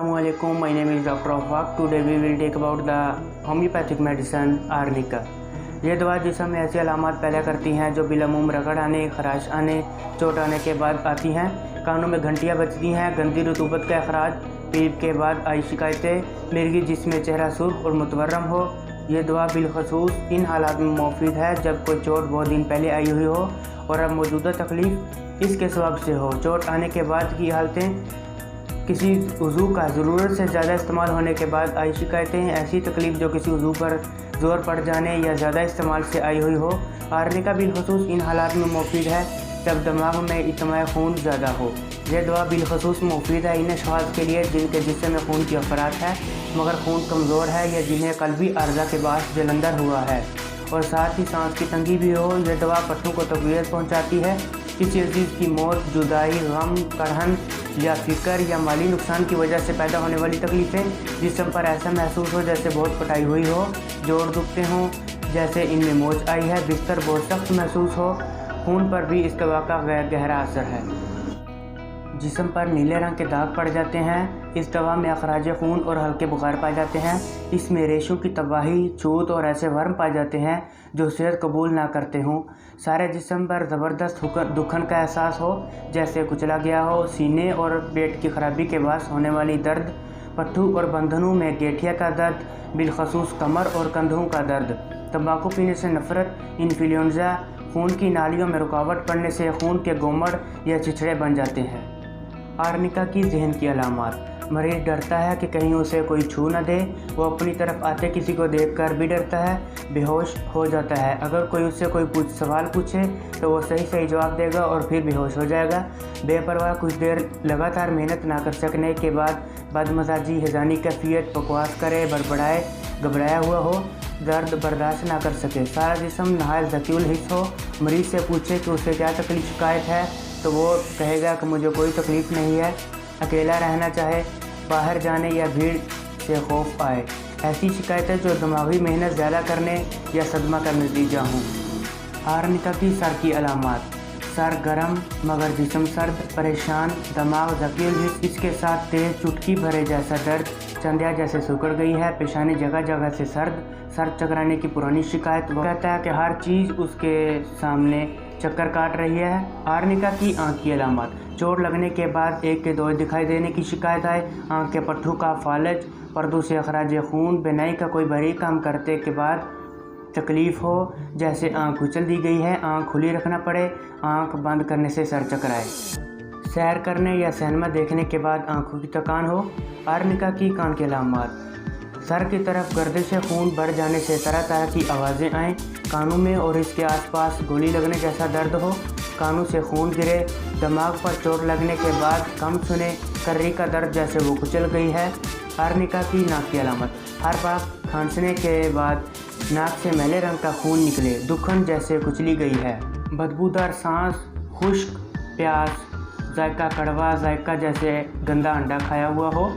Assalamualaikum, my name is Dr. Afaq. Today we will talk about the homeopathic medicine arnica. ये दवा जिस्म में ऐसी अलामत पैदा करती हैं जो बिलअमूम रगड़ आने, खराश आने, चोट आने के बाद आती हैं। कानों में घंटियाँ बजती हैं, गंदी रतूबत का अखराज, पीप के बाद आई शिकायतें, मिर्गी जिसमें चेहरा सुर्ख और मुतवर्रम हो। ये दवा बिलखसूस इन हालात में मुफीद है जब कोई चोट बहुत दिन पहले आई हुई हो और अब मौजूदा तकलीफ़ इसके सबब से हो। चोट आने के बाद की हालतें, किसी उज़ू का ज़रूरत से ज़्यादा इस्तेमाल होने के बाद आई शिकायतें, ऐसी तकलीफ़ जो किसी उज़ू पर ज़ोर पड़ जाने या ज़्यादा इस्तेमाल से आई हुई हो। आर्निका बिलखसूस इन हालात में मुफीद है जब दिमाग में इतमाए खून ज़्यादा हो। यह दवा बिलखसूस मुफीद है इन अशख़ास के लिए जिनके जिस्म में खून की अफरात है मगर खून कमज़ोर है या जिन्हें कल्बी अर्ज़ा के बास जलंधर हुआ है और साथ ही सांस की तंगी भी हो। यह दवा पट्टों को तक़वियत पहुँचाती है। किसी अजीज़ की मौत, जुदाई, गम, कड़हन या फ़िक्र या माली नुकसान की वजह से पैदा होने वाली तकलीफ़ें, जिस्म पर ऐसा महसूस हो जैसे बहुत कटाई हुई हो, जोड़ दुखते हों जैसे इनमें मोच आई है, बिस्तर बहुत सख्त महसूस हो, खून पर भी इस दवा का गहरा असर है। जिस्म पर नीले रंग के दाग पड़ जाते हैं। इस दवा में अखराज खून और हल्के बुखार पाए जाते हैं। इसमें रेशों की तबाही, छूत और ऐसे वर्म पाए जाते हैं जो सेहत कबूल ना करते हों। सारे जिस्म पर ज़बरदस्त दुखन का एहसास हो जैसे कुचला गया हो। सीने और पेट की खराबी के बायस होने वाली दर्द, पट्टू और बंधनों में गेठिया का दर्द, बिलखसूस कमर और कंधों का दर्द, तंबाकू पीने से नफ़रत, इन्फ्लुएंजा, खून की नालियों में रुकावट पड़ने से खून के गोमड़ या चिचड़े बन जाते हैं। आर्निका की जहन की अलामत, मरीज़ डरता है कि कहीं उसे कोई छू न दे। वो अपनी तरफ आते किसी को देखकर भी डरता है, बेहोश हो जाता है। अगर कोई उससे कोई सवाल पूछे तो वो सही जवाब देगा और फिर बेहोश हो जाएगा। बेपरवाह कुछ देर लगातार मेहनत ना कर सकने के बाद बदमजाजी, हैज़ानी कैफियत, बकवास करे, बड़बड़ाए, घबराया हुआ हो, दर्द बर्दाश्त ना कर सके, सारा जिस्म नहायत ज़कील हिस्स हो। मरीज़ से पूछे कि उसे क्या तकलीफ़ शिकायत है तो वो कहेगा कि मुझे कोई तकलीफ़ नहीं है। अकेला रहना चाहे, बाहर जाने या भीड़ से खौफ आए, ऐसी शिकायतें जो दिमागी मेहनत ज़्यादा करने या सदमा का नतीजा हों। आर्निका की सर की अलामत, सर गर्म मगर जिस्म सर्द, परेशान, दिमाग ज़कील हिस्स, इसके साथ तेज़ चुटकी भरे जैसा दर्द, चंदिया जैसे सिकुड़ गई है, पेशानी जगह जगह से सर्द, सर चकराने की पुरानी शिकायत। वो कहता है कि हर चीज़ उसके सामने चक्कर काट रही है। आर्निका की आँख की अलामत, चोट लगने के बाद एक के दो दिखाई देने की शिकायत आए, आँख के पट्टू का फालज, पर्दों से अखराज खून, बिनाई का कोई भारी काम करते के बाद तकलीफ़ हो जैसे आँख उछल दी गई है, आँख खुली रखना पड़े, आँख बंद करने से सर चकराए, सैर करने या सिनेमा देखने के बाद आँखों की थकान हो। आर्निका की कान की अलामत, सर की तरफ गर्दिश खून बढ़ जाने से तरह तरह की आवाज़ें आएँ, कानों में और इसके आसपास गोली लगने जैसा दर्द हो, कानों से खून गिरे, दिमाग पर चोट लगने के बाद कम सुने, कर्री का दर्द जैसे वो कुचल गई है। आर्निका की नाक की अलामत, हर बार खांसने के बाद नाक से मैले रंग का खून निकले, दुखन जैसे कुचली गई है, बदबूदार सांस, खुश्क, प्यास, जायका कड़वा, जायका जैसे गंदा अंडा खाया हुआ हो,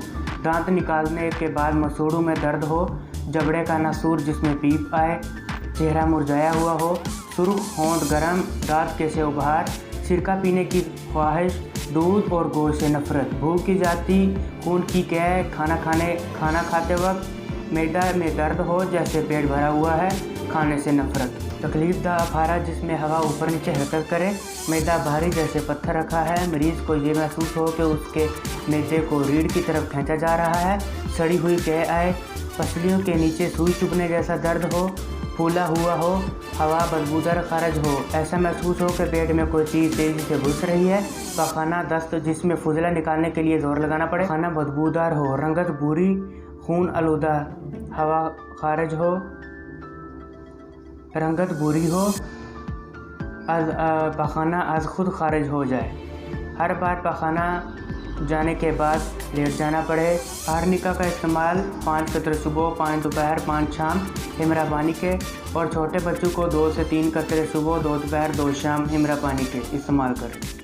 दांत निकालने के बाद मसूड़ों में दर्द हो, जबड़े का नासूर जिसमें पीप आए, चेहरा मुरझाया हुआ हो, सुर्ख होंठ गरम, दांत के से उभार, सिरका पीने की ख्वाहिश, दूध और गोश्त से नफ़रत, भूख की जाती, खून की कैद, खाना खाते वक्त मैदा में दर्द हो जैसे पेट भरा हुआ है, खाने से नफ़रत, तकलीफ़ दा अफारा जिसमें हवा ऊपर नीचे हरकत करे, मैदा भारी जैसे पत्थर रखा है, मरीज़ को ये महसूस हो कि उसके मैदे को रीढ़ की तरफ खींचा जा रहा है, सड़ी हुई कह आए, पसलियों के नीचे सुई चुभने जैसा दर्द हो, फूला हुआ हो, हवा बदबूदार खारिज हो, ऐसा महसूस हो कि पेट में कोई चीज़ तेज़ी से घुस रही है, पखाना दस्त जिसमें फुजला निकालने के लिए ज़ोर लगाना पड़े, खाना बदबूदार हो, रंगत बुरी, खून आलूदा, हवा खारिज हो, रंगत बुरी हो, पखाना आज खुद खारिज हो जाए, हर बार पखाना जाने के बाद लेट जाना पड़े। आर्निका का इस्तेमाल 5 कतरे सुबह, 5 दोपहर, 5 शाम हिमरा पानी के, और छोटे बच्चों को 2 से 3 कतरे सुबह, 2 दोपहर, 2 शाम हिमरा पानी के इस्तेमाल करें।